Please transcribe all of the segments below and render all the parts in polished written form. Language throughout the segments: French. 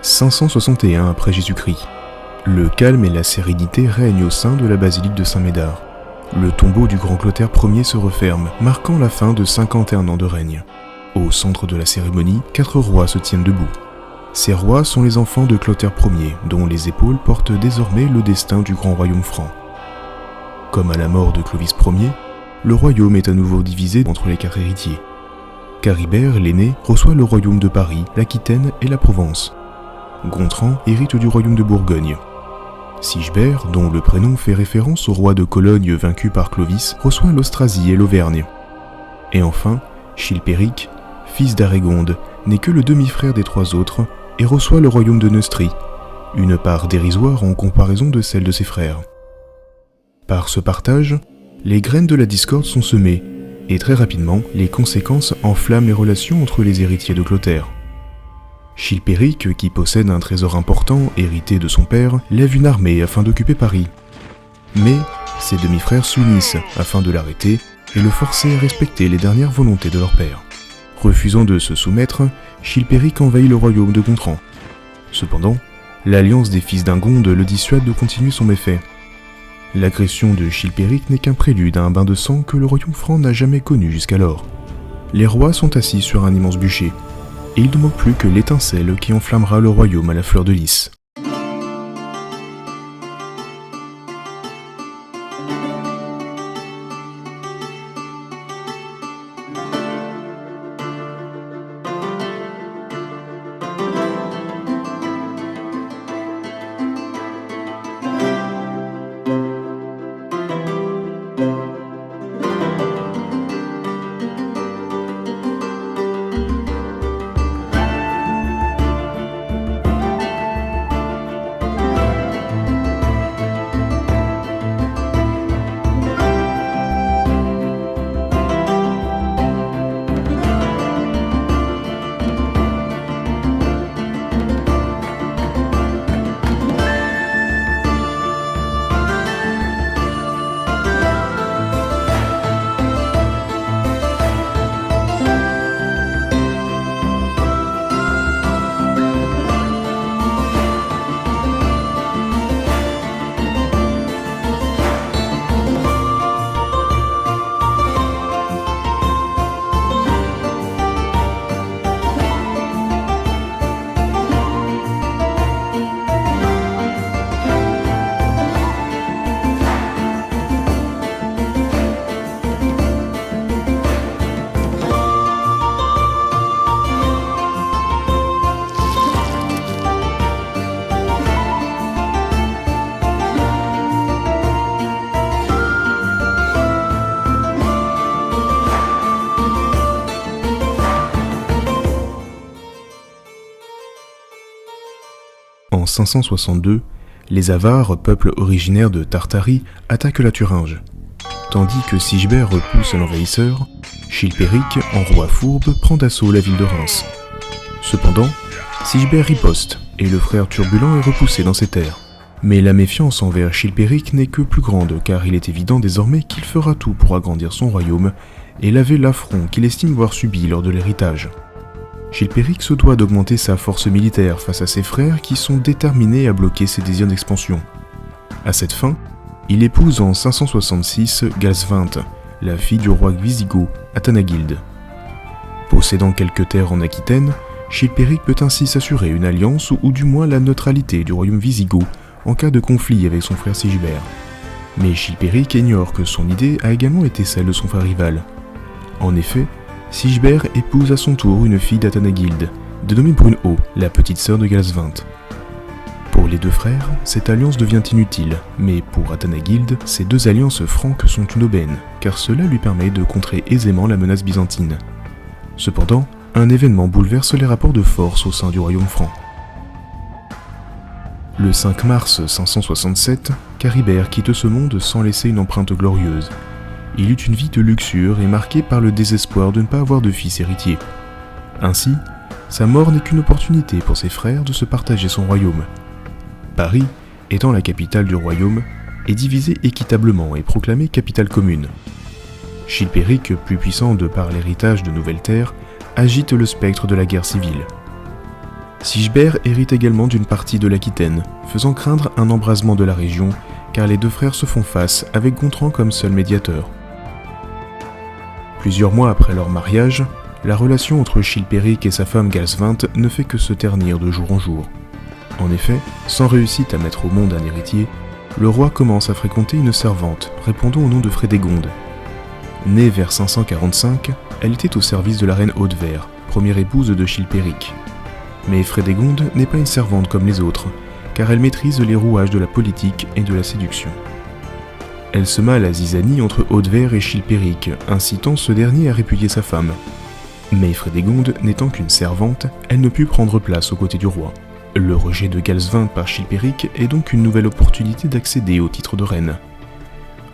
561 après Jésus-Christ. Le calme et la sérénité règnent au sein de la basilique de Saint-Médard. Le tombeau du grand Clotaire Ier se referme, marquant la fin de 51 ans de règne. Au centre de la cérémonie, 4 rois se tiennent debout. Ces rois sont les enfants de Clotaire Ier, dont les épaules portent désormais le destin du grand royaume franc. Comme à la mort de Clovis Ier, le royaume est à nouveau divisé entre les 4 héritiers. Charibert, l'aîné, reçoit le royaume de Paris, l'Aquitaine et la Provence. Gontran hérite du royaume de Bourgogne. Sigebert, dont le prénom fait référence au roi de Cologne vaincu par Clovis, reçoit l'Austrasie et l'Auvergne. Et enfin, Chilpéric, fils d'Arégonde, n'est que le demi-frère des 3 autres et reçoit le royaume de Neustrie, une part dérisoire en comparaison de celle de ses frères. Par ce partage, les graines de la discorde sont semées, et très rapidement, les conséquences enflamment les relations entre les héritiers de Clotaire. Chilpéric, qui possède un trésor important hérité de son père, lève une armée afin d'occuper Paris. Mais ses demi-frères s'unissent afin de l'arrêter et le forcer à respecter les dernières volontés de leur père. Refusant de se soumettre, Chilpéric envahit le royaume de Gontran. Cependant, l'alliance des fils d'Ingonde le dissuade de continuer son méfait. L'agression de Chilpéric n'est qu'un prélude à un bain de sang que le royaume franc n'a jamais connu jusqu'alors. Les rois sont assis sur un immense bûcher, et il ne manque plus que l'étincelle qui enflammera le royaume à la fleur de lys. En 562, les Avars, peuple originaire de Tartarie, attaquent la Thuringe. Tandis que Sigebert repousse l'envahisseur, Chilpéric, en roi fourbe, prend d'assaut la ville de Reims. Cependant, Sigebert riposte, et le frère turbulent est repoussé dans ses terres. Mais la méfiance envers Chilpéric n'est que plus grande, car il est évident désormais qu'il fera tout pour agrandir son royaume et laver l'affront qu'il estime avoir subi lors de l'héritage. Chilpéric se doit d'augmenter sa force militaire face à ses frères qui sont déterminés à bloquer ses désirs d'expansion. À cette fin, il épouse en 566 Galsvinte, la fille du roi wisigoth Athanagild. Possédant quelques terres en Aquitaine, Chilpéric peut ainsi s'assurer une alliance ou du moins la neutralité du royaume wisigoth en cas de conflit avec son frère Sigebert. Mais Chilpéric ignore que son idée a également été celle de son frère rival. En effet, Sigebert épouse à son tour une fille d'Athanagild, dénommée Brunhaut, la petite sœur de Galsvinte. Pour les 2 frères, cette alliance devient inutile, mais pour Athanagild, ces 2 alliances franques sont une aubaine, car cela lui permet de contrer aisément la menace byzantine. Cependant, un événement bouleverse les rapports de force au sein du royaume franc. Le 5 mars 567, Charibert quitte ce monde sans laisser une empreinte glorieuse. Il eut une vie de luxure et marquée par le désespoir de ne pas avoir de fils héritier. Ainsi, sa mort n'est qu'une opportunité pour ses frères de se partager son royaume. Paris, étant la capitale du royaume, est divisée équitablement et proclamée capitale commune. Chilpéric, plus puissant de par l'héritage de nouvelles terres, agite le spectre de la guerre civile. Sigebert hérite également d'une partie de l'Aquitaine, faisant craindre un embrasement de la région, car les deux frères se font face avec Gontran comme seul médiateur. Plusieurs mois après leur mariage, la relation entre Chilpéric et sa femme Galsvinthe ne fait que se ternir de jour en jour. En effet, sans réussite à mettre au monde un héritier, le roi commence à fréquenter une servante répondant au nom de Frédégonde. Née vers 545, elle était au service de la reine Haudevert, première épouse de Chilpéric. Mais Frédégonde n'est pas une servante comme les autres, car elle maîtrise les rouages de la politique et de la séduction. Elle sema la zizanie entre Haudevert et Chilpéric, incitant ce dernier à répudier sa femme. Mais Frédégonde n'étant qu'une servante, elle ne put prendre place aux côtés du roi. Le rejet de Galsvinthe par Chilpéric est donc une nouvelle opportunité d'accéder au titre de reine.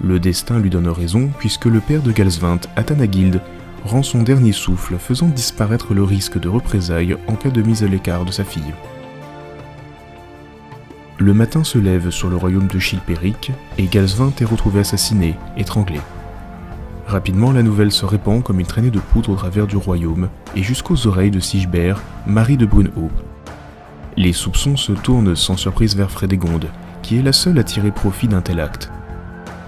Le destin lui donne raison puisque le père de Galsvinthe, Athanagild, rend son dernier souffle, faisant disparaître le risque de représailles en cas de mise à l'écart de sa fille. Le matin se lève sur le royaume de Chilpéric et Galsvinthe est retrouvé assassiné, étranglé. Rapidement, la nouvelle se répand comme une traînée de poudre au travers du royaume et jusqu'aux oreilles de Sigebert, mari de Brunehaut. Les soupçons se tournent sans surprise vers Frédégonde, qui est la seule à tirer profit d'un tel acte.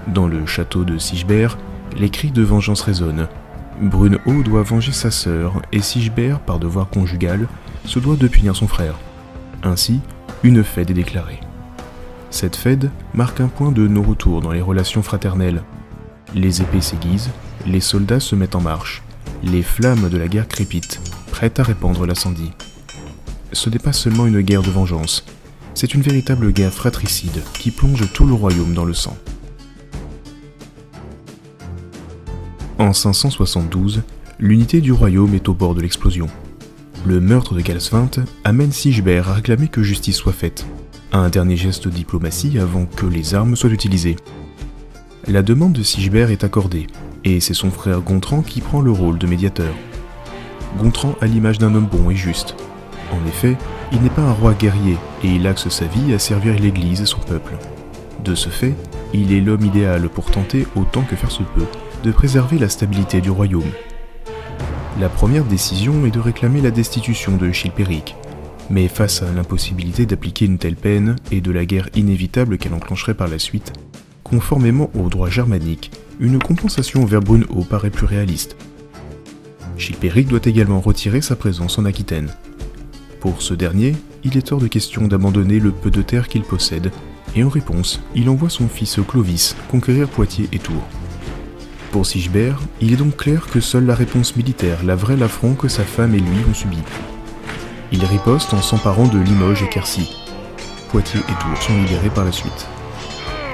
Dans le château de Sigebert, les cris de vengeance résonnent. Brunehaut doit venger sa sœur et Sigebert, par devoir conjugal, se doit de punir son frère. Ainsi, une fête est déclarée. Cette fête marque un point de non-retour dans les relations fraternelles. Les épées s'aiguisent, les soldats se mettent en marche, les flammes de la guerre crépitent, prêtes à répandre l'incendie. Ce n'est pas seulement une guerre de vengeance, c'est une véritable guerre fratricide qui plonge tout le royaume dans le sang. En 572, l'unité du royaume est au bord de l'explosion. Le meurtre de Galsvinthe amène Sigebert à réclamer que justice soit faite. Un dernier geste de diplomatie avant que les armes soient utilisées. La demande de Sigebert est accordée, et c'est son frère Gontran qui prend le rôle de médiateur. Gontran a l'image d'un homme bon et juste. En effet, il n'est pas un roi guerrier, et il axe sa vie à servir l'Église et son peuple. De ce fait, il est l'homme idéal pour tenter, autant que faire se peut, de préserver la stabilité du royaume. La première décision est de réclamer la destitution de Chilpéric, mais face à l'impossibilité d'appliquer une telle peine et de la guerre inévitable qu'elle enclencherait par la suite, conformément au droit germanique, une compensation vers Brunehaut paraît plus réaliste. Chilpéric doit également retirer sa présence en Aquitaine. Pour ce dernier, il est hors de question d'abandonner le peu de terre qu'il possède, et en réponse, il envoie son fils Clovis conquérir Poitiers et Tours. Pour Sigebert, il est donc clair que seule la réponse militaire laverait l'affront que sa femme et lui ont subi. Il riposte en s'emparant de Limoges et Quercy. Poitiers et Tours sont libérés par la suite.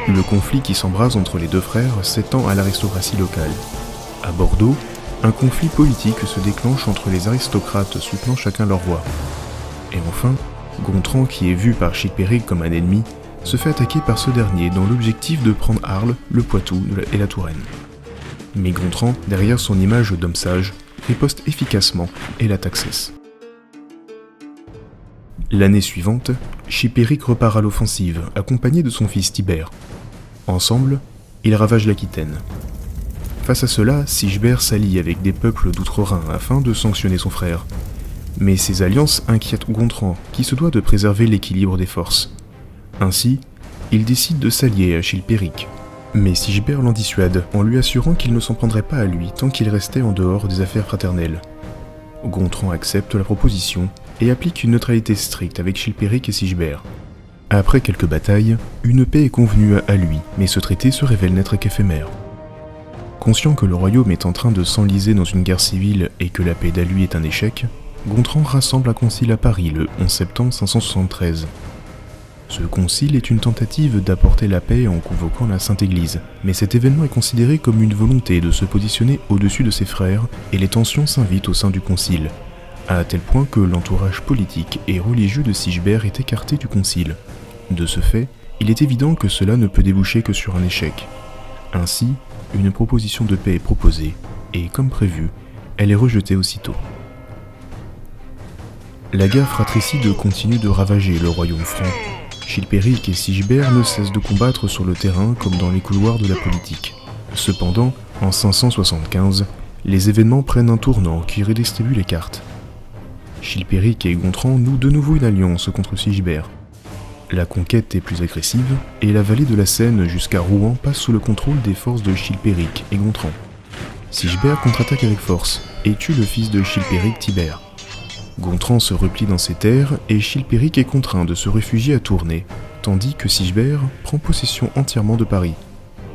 Le conflit qui s'embrase entre les deux frères s'étend à l'aristocratie locale. À Bordeaux, un conflit politique se déclenche entre les aristocrates soutenant chacun leur roi. Et enfin, Gontran, qui est vu par Chilpéric comme un ennemi, se fait attaquer par ce dernier dans l'objectif de prendre Arles, le Poitou et la Touraine. Mais Gontran, derrière son image d'homme sage, riposte efficacement et l'attaque cesse. L'année suivante, Chilpéric repart à l'offensive, accompagné de son fils Tibère. Ensemble, ils ravagent l'Aquitaine. Face à cela, Sigebert s'allie avec des peuples d'outre-Rhin afin de sanctionner son frère. Mais ces alliances inquiètent Gontran, qui se doit de préserver l'équilibre des forces. Ainsi, il décide de s'allier à Chilpéric. Mais Sigebert l'en dissuade en lui assurant qu'il ne s'en prendrait pas à lui tant qu'il restait en dehors des affaires fraternelles. Gontran accepte la proposition et applique une neutralité stricte avec Chilpéric et Sigebert. Après quelques batailles, une paix est convenue à lui, mais ce traité se révèle n'être qu'éphémère. Conscient que le royaume est en train de s'enliser dans une guerre civile et que la paix d'Alui est un échec, Gontran rassemble un concile à Paris le 11 septembre 573. Ce concile est une tentative d'apporter la paix en convoquant la Sainte Église, mais cet événement est considéré comme une volonté de se positionner au-dessus de ses frères et les tensions s'invitent au sein du concile, à tel point que l'entourage politique et religieux de Sigebert est écarté du concile. De ce fait, il est évident que cela ne peut déboucher que sur un échec. Ainsi, une proposition de paix est proposée, et comme prévu, elle est rejetée aussitôt. La guerre fratricide continue de ravager le royaume franc. Chilpéric et Sigebert ne cessent de combattre sur le terrain comme dans les couloirs de la politique. Cependant, en 575, les événements prennent un tournant qui redistribue les cartes. Chilpéric et Gontran nouent de nouveau une alliance contre Sigebert. La conquête est plus agressive, et la vallée de la Seine jusqu'à Rouen passe sous le contrôle des forces de Chilpéric et Gontran. Sigebert contre-attaque avec force, et tue le fils de Chilpéric, Tibère. Gontran se replie dans ses terres, et Chilpéric est contraint de se réfugier à Tournai, tandis que Sigebert prend possession entièrement de Paris.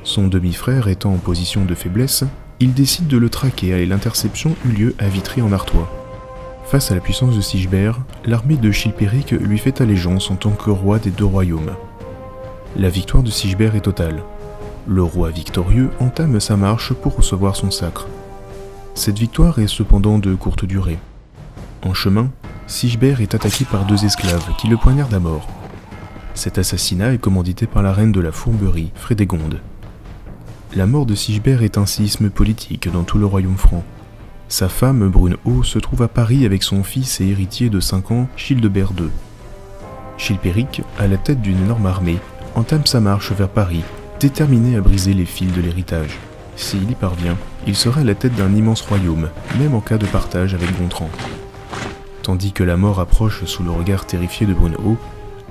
Son demi-frère étant en position de faiblesse, il décide de le traquer et l'interception eut lieu à Vitry en Artois. Face à la puissance de Sigebert, l'armée de Chilpéric lui fait allégeance en tant que roi des deux royaumes. La victoire de Sigebert est totale. Le roi victorieux entame sa marche pour recevoir son sacre. Cette victoire est cependant de courte durée. En chemin, Sigebert est attaqué par 2 esclaves qui le poignardent à mort. Cet assassinat est commandité par la reine de la Fourberie, Frédégonde. La mort de Sigebert est un séisme politique dans tout le royaume franc. Sa femme, Brunehaut, se trouve à Paris avec son fils et héritier de 5 ans, Childebert II. Chilpéric, à la tête d'une énorme armée, entame sa marche vers Paris, déterminé à briser les fils de l'héritage. S'il y parvient, il sera à la tête d'un immense royaume, même en cas de partage avec Gontran. Tandis que la mort approche sous le regard terrifié de Brunehaut,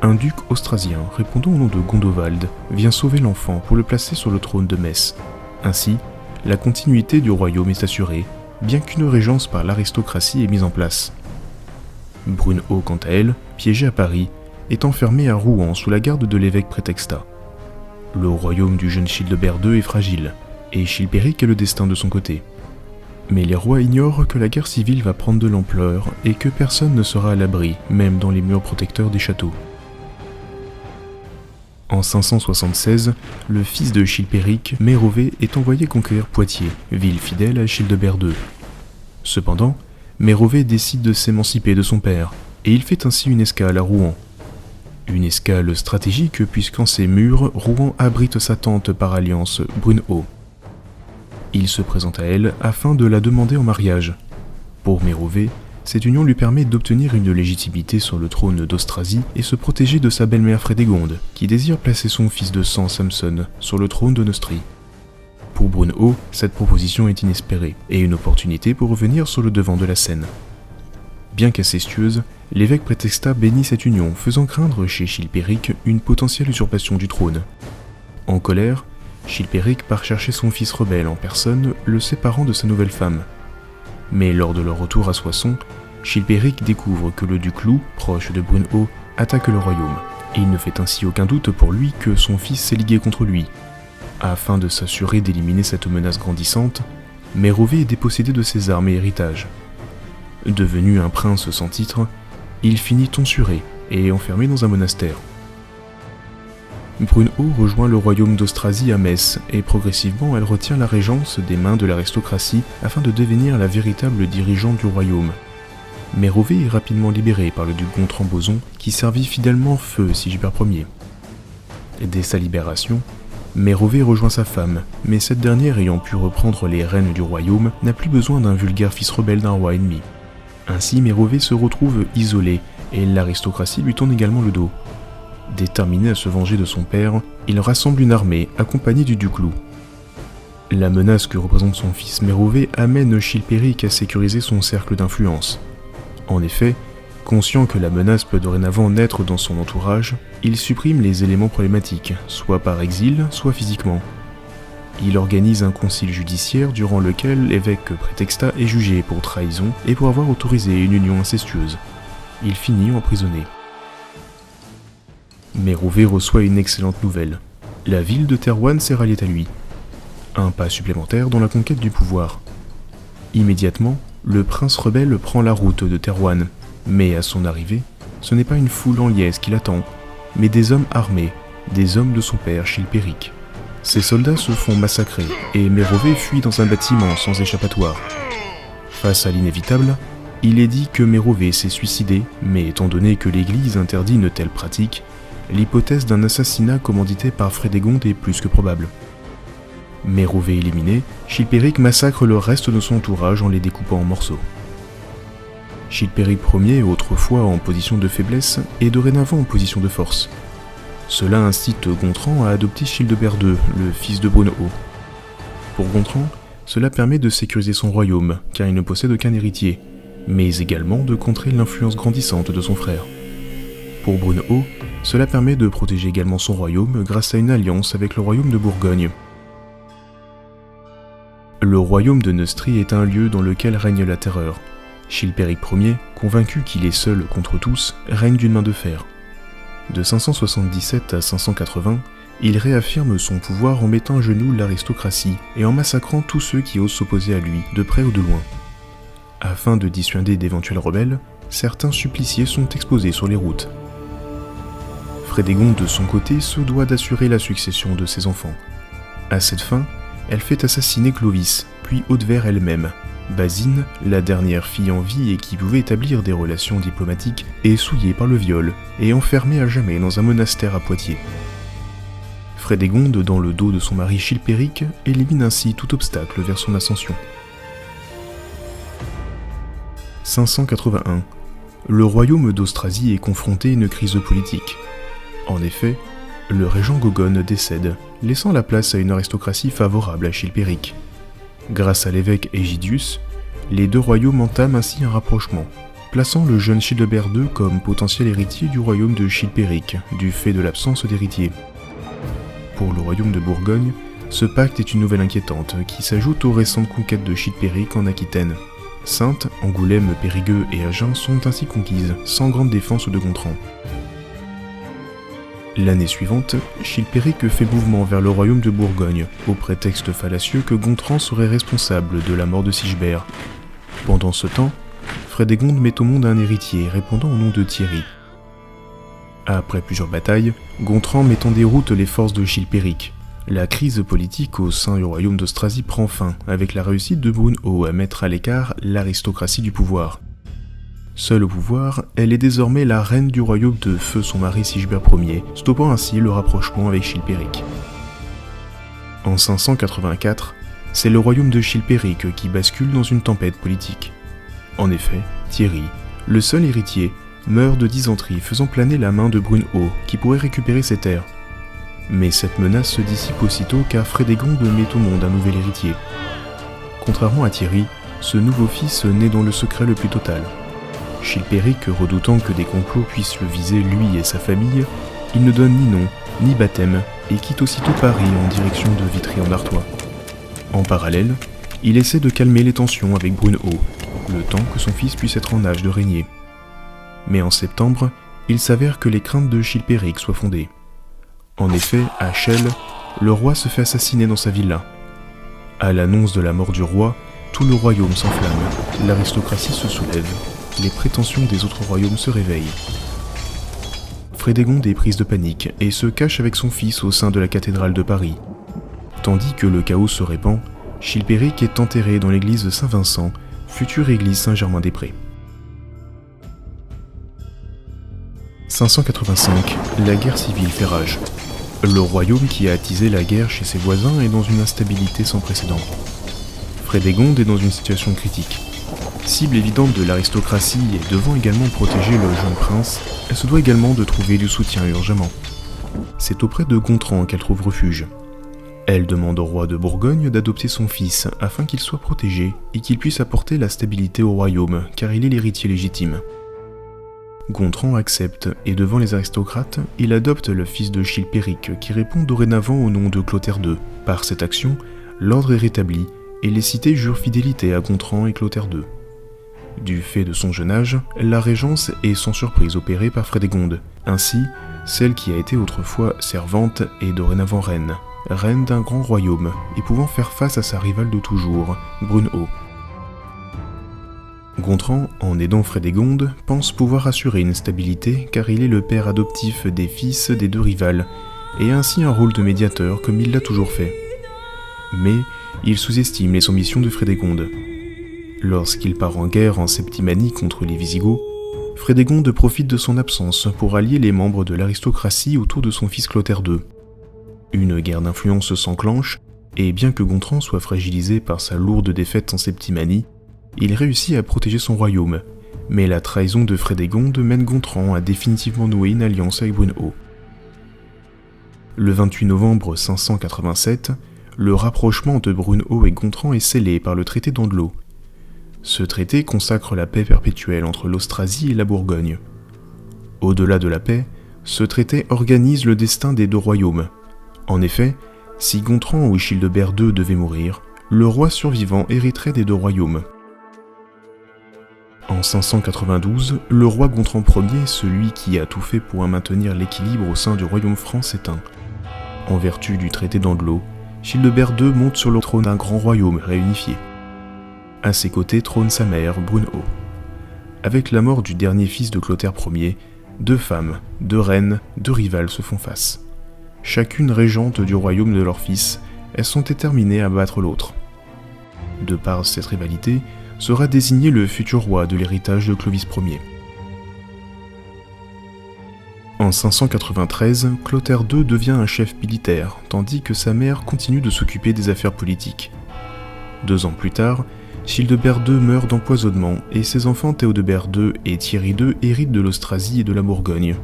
un duc austrasien, répondant au nom de Gondovald, vient sauver l'enfant pour le placer sur le trône de Metz. Ainsi, la continuité du royaume est assurée, bien qu'une régence par l'aristocratie est mise en place. Brunehaut, quant à elle, piégée à Paris, est enfermée à Rouen sous la garde de l'évêque Prétextat. Le royaume du jeune Childebert II est fragile, et Chilpéric a le destin de son côté. Mais les rois ignorent que la guerre civile va prendre de l'ampleur et que personne ne sera à l'abri, même dans les murs protecteurs des châteaux. En 576, le fils de Chilpéric, Mérové, est envoyé conquérir Poitiers, ville fidèle à Childebert II. Cependant, Mérové décide de s'émanciper de son père, et il fait ainsi une escale à Rouen. Une escale stratégique puisqu'en ses murs, Rouen abrite sa tante par alliance, Brunehaut. Il se présente à elle afin de la demander en mariage. Pour Mérové, cette union lui permet d'obtenir une légitimité sur le trône d'Austrasie et se protéger de sa belle-mère Frédégonde, qui désire placer son fils de sang Samson sur le trône de Neustrie. Pour Brunehaut, cette proposition est inespérée, et une opportunité pour revenir sur le devant de la scène. Bien qu'incestueuse, l'évêque Prétextat bénit cette union, faisant craindre chez Chilpéric une potentielle usurpation du trône. En colère, Chilpéric part chercher son fils rebelle en personne, le séparant de sa nouvelle femme. Mais lors de leur retour à Soissons, Chilpéric découvre que le duc Loup, proche de Brunehaut, attaque le royaume. Il ne fait ainsi aucun doute pour lui que son fils s'est ligué contre lui. Afin de s'assurer d'éliminer cette menace grandissante, Mérové est dépossédé de ses armes et héritages. Devenu un prince sans titre, il finit tonsuré et enfermé dans un monastère. Brunehaut rejoint le royaume d'Austrasie à Metz et progressivement elle retient la régence des mains de l'aristocratie afin de devenir la véritable dirigeante du royaume. Mérové est rapidement libéré par le duc Gontran-Boson qui servit fidèlement feu Sigebert Ier. Dès sa libération, Mérové rejoint sa femme, mais cette dernière ayant pu reprendre les rênes du royaume n'a plus besoin d'un vulgaire fils rebelle d'un roi ennemi. Ainsi Mérové se retrouve isolé et l'aristocratie lui tourne également le dos. Déterminé à se venger de son père, il rassemble une armée accompagnée du duc Loup. La menace que représente son fils Mérové amène Chilpéric à sécuriser son cercle d'influence. En effet, conscient que la menace peut dorénavant naître dans son entourage, il supprime les éléments problématiques, soit par exil, soit physiquement. Il organise un concile judiciaire durant lequel l'évêque Prétextat est jugé pour trahison et pour avoir autorisé une union incestueuse. Il finit emprisonné. Mérové reçoit une excellente nouvelle. La ville de Thérouanne s'est ralliée à lui. Un pas supplémentaire dans la conquête du pouvoir. Immédiatement, le prince rebelle prend la route de Thérouanne, mais à son arrivée, ce n'est pas une foule en liesse qui l'attend, mais des hommes armés, des hommes de son père Chilpéric. Ces soldats se font massacrer et Mérové fuit dans un bâtiment sans échappatoire. Face à l'inévitable, il est dit que Mérové s'est suicidé, mais étant donné que l'Église interdit une telle pratique, l'hypothèse d'un assassinat commandité par Frédégonde est plus que probable. Mérové éliminé, Chilpéric massacre le reste de son entourage en les découpant en morceaux. Chilpéric Ier, autrefois en position de faiblesse, est dorénavant en position de force. Cela incite Gontran à adopter Childebert II, le fils de Brunehaut. Pour Gontran, cela permet de sécuriser son royaume, car il ne possède aucun héritier. mais également de contrer l'influence grandissante de son frère. Pour Brunehaut, cela permet de protéger également son royaume grâce à une alliance avec le royaume de Bourgogne. Le royaume de Neustrie est un lieu dans lequel règne la terreur. Chilpéric Ier, convaincu qu'il est seul contre tous, règne d'une main de fer. De 577 à 580, il réaffirme son pouvoir en mettant à genoux l'aristocratie et en massacrant tous ceux qui osent s'opposer à lui, de près ou de loin. Afin de dissuader d'éventuels rebelles, certains suppliciés sont exposés sur les routes. Frédégonde, de son côté, se doit d'assurer la succession de ses enfants. À cette fin, elle fait assassiner Clovis, puis Haudevert elle-même. Basine, la dernière fille en vie et qui pouvait établir des relations diplomatiques, est souillée par le viol et enfermée à jamais dans un monastère à Poitiers. Frédégonde, dans le dos de son mari Chilpéric, élimine ainsi tout obstacle vers son ascension. 581. Le royaume d'Austrasie est confronté à une crise politique. En effet, le régent Gogone décède, laissant la place à une aristocratie favorable à Chilpéric. Grâce à l'évêque Égidius, les deux royaumes entament ainsi un rapprochement, plaçant le jeune Childebert II comme potentiel héritier du royaume de Chilpéric, du fait de l'absence d'héritier. Pour le royaume de Bourgogne, ce pacte est une nouvelle inquiétante qui s'ajoute aux récentes conquêtes de Chilpéric en Aquitaine. Saintes, Angoulême, Périgueux et Agen sont ainsi conquises, sans grande défense de Gontran. L'année suivante, Chilpéric fait mouvement vers le royaume de Bourgogne, au prétexte fallacieux que Gontran serait responsable de la mort de Sigebert. Pendant ce temps, Frédégonde met au monde un héritier répondant au nom de Thierry. Après plusieurs batailles, Gontran met en déroute les forces de Chilpéric. La crise politique au sein du royaume d'Austrasie prend fin, avec la réussite de Brunehaut à mettre à l'écart l'aristocratie du pouvoir. Seule au pouvoir, elle est désormais la reine du royaume de feu son mari Sigebert Ier, stoppant ainsi le rapprochement avec Chilpéric. En 584, c'est le royaume de Chilpéric qui bascule dans une tempête politique. En effet, Thierry, le seul héritier, meurt de dysenterie, faisant planer la main de Brunehaut, qui pourrait récupérer ses terres. Mais cette menace se dissipe aussitôt car Frédégonde met au monde un nouvel héritier. Contrairement à Thierry, ce nouveau fils naît dans le secret le plus total. Chilpéric, redoutant que des complots puissent le viser lui et sa famille, il ne donne ni nom, ni baptême, et quitte aussitôt Paris en direction de Vitry-en-Artois. En parallèle, il essaie de calmer les tensions avec Brunehaut, le temps que son fils puisse être en âge de régner. Mais en septembre, il s'avère que les craintes de Chilpéric soient fondées. En effet, à Chelles, le roi se fait assassiner dans sa villa. À l'annonce de la mort du roi, tout le royaume s'enflamme, l'aristocratie se soulève, les prétentions des autres royaumes se réveillent. Frédégonde est prise de panique et se cache avec son fils au sein de la cathédrale de Paris. Tandis que le chaos se répand, Chilpéric est enterré dans l'église de Saint-Vincent, future église Saint-Germain-des-Prés. 585. La guerre civile fait rage. Le royaume qui a attisé la guerre chez ses voisins est dans une instabilité sans précédent. Frédégonde est dans une situation critique. Cible évidente de l'aristocratie et devant également protéger le jeune prince, elle se doit également de trouver du soutien urgemment. C'est auprès de Gontran qu'elle trouve refuge. Elle demande au roi de Bourgogne d'adopter son fils afin qu'il soit protégé et qu'il puisse apporter la stabilité au royaume car il est l'héritier légitime. Gontran accepte et devant les aristocrates, il adopte le fils de Chilpéric qui répond dorénavant au nom de Clotaire II. Par cette action, l'ordre est rétabli et les cités jurent fidélité à Gontran et Clotaire II. Du fait de son jeune âge, la régence est sans surprise opérée par Frédégonde. Ainsi, celle qui a été autrefois servante est dorénavant reine d'un grand royaume et pouvant faire face à sa rivale de toujours, Brunehaut. Gontran, en aidant Frédégonde, pense pouvoir assurer une stabilité car il est le père adoptif des fils des deux rivales et a ainsi un rôle de médiateur comme il l'a toujours fait. Mais il sous-estime les ambitions de Frédégonde. Lorsqu'il part en guerre en Septimanie contre les Visigoths, Frédégonde profite de son absence pour allier les membres de l'aristocratie autour de son fils Clotaire II. Une guerre d'influence s'enclenche, et bien que Gontran soit fragilisé par sa lourde défaite en Septimanie, il réussit à protéger son royaume, mais la trahison de Frédégonde mène Gontran à définitivement nouer une alliance avec Brunehaut. Le 28 novembre 587, le rapprochement de Brunehaut et Gontran est scellé par le traité d'Andelot. Ce traité consacre la paix perpétuelle entre l'Austrasie et la Bourgogne. Au-delà de la paix, ce traité organise le destin des deux royaumes. En effet, si Gontran ou Childebert II devaient mourir, le roi survivant hériterait des deux royaumes. En 592, le roi Gontran Ier, celui qui a tout fait pour maintenir l'équilibre au sein du royaume franc, s'éteint. En vertu du traité d'Andlau, Childebert II monte sur le trône d'un grand royaume réunifié. À ses côtés trône sa mère, Brunehaut. Avec la mort du dernier fils de Clotaire Ier, deux femmes, deux reines, deux rivales se font face. Chacune régente du royaume de leur fils, elles sont déterminées à battre l'autre. De par cette rivalité, sera désigné le futur roi de l'héritage de Clovis Ier. En 593, Clotaire II devient un chef militaire, tandis que sa mère continue de s'occuper des affaires politiques. 2 ans plus tard, Childebert II meurt d'empoisonnement et ses enfants Théodebert II et Thierry II héritent de l'Austrasie et de la Bourgogne.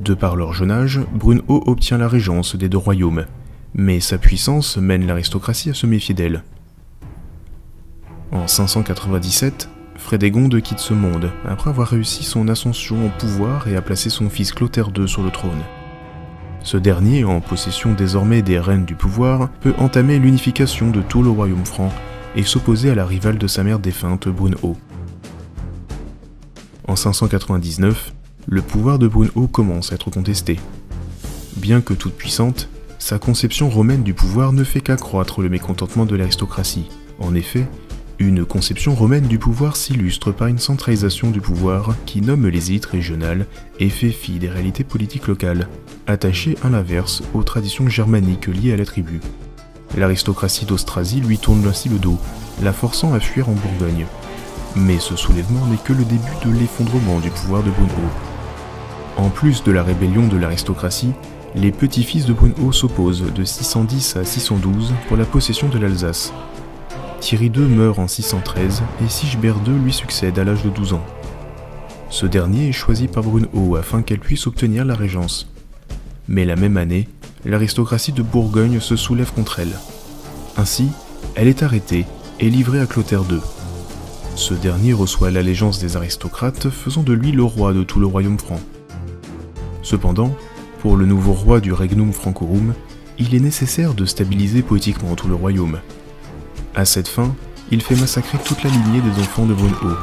De par leur jeune âge, Brunehaut obtient la régence des deux royaumes, mais sa puissance mène l'aristocratie à se méfier d'elle. En 597, Frédégonde quitte ce monde, après avoir réussi son ascension au pouvoir et a placé son fils Clotaire II sur le trône. Ce dernier, en possession désormais des rênes du pouvoir, peut entamer l'unification de tout le royaume franc et s'opposer à la rivale de sa mère défunte, Brunehaut. En 599, le pouvoir de Brunehaut commence à être contesté. Bien que toute puissante, sa conception romaine du pouvoir ne fait qu'accroître le mécontentement de l'aristocratie. En effet, une conception romaine du pouvoir s'illustre par une centralisation du pouvoir qui nomme les élites régionales et fait fi des réalités politiques locales, attachées à l'inverse aux traditions germaniques liées à la tribu. L'aristocratie d'Austrasie lui tourne ainsi le dos, la forçant à fuir en Bourgogne. Mais ce soulèvement n'est que le début de l'effondrement du pouvoir de Brunehaut. En plus de la rébellion de l'aristocratie, les petits-fils de Brunehaut s'opposent de 610 à 612 pour la possession de l'Alsace. Thierry II meurt en 613 et Sigebert II lui succède à l'âge de 12 ans. Ce dernier est choisi par Brunehaut afin qu'elle puisse obtenir la régence. Mais la même année, l'aristocratie de Bourgogne se soulève contre elle. Ainsi, elle est arrêtée et livrée à Clotaire II. Ce dernier reçoit l'allégeance des aristocrates, faisant de lui le roi de tout le royaume franc. Cependant, pour le nouveau roi du Regnum Francorum, il est nécessaire de stabiliser politiquement tout le royaume. À cette fin, il fait massacrer toute la lignée des enfants de Brunehaut.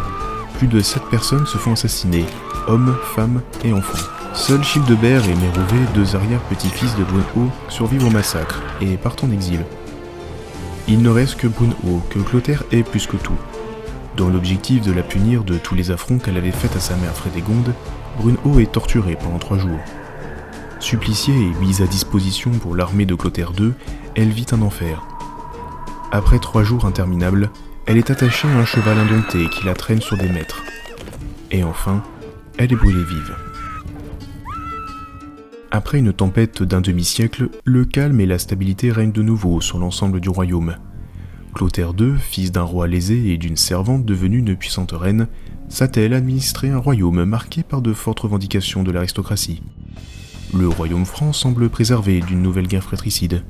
Plus de 7 personnes se font assassiner, hommes, femmes et enfants. Seuls Childebert et Mérové, 2 arrière-petits-fils de Brunehaut, survivent au massacre et partent en exil. Il ne reste que Brunehaut, que Clotaire hait plus que tout. Dans l'objectif de la punir de tous les affronts qu'elle avait faits à sa mère Frédégonde, Brunehaut est torturée pendant 3 jours. Suppliciée et mise à disposition pour l'armée de Clotaire II, elle vit un enfer. Après 3 jours interminables, elle est attachée à un cheval indompté qui la traîne sur des mètres. Et enfin, elle est brûlée vive. Après une tempête d'un demi-siècle, le calme et la stabilité règnent de nouveau sur l'ensemble du royaume. Clotaire II, fils d'un roi lésé et d'une servante devenue une puissante reine, s'attelle à administrer un royaume marqué par de fortes revendications de l'aristocratie. Le royaume franc semble préservé d'une nouvelle guerre fratricide.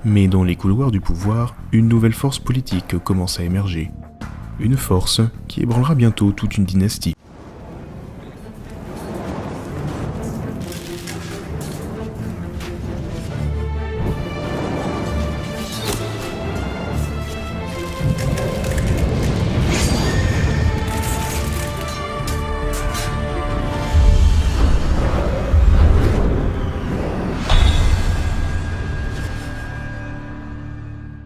Mais dans les couloirs du pouvoir, une nouvelle force politique commence à émerger. Une force qui ébranlera bientôt toute une dynastie.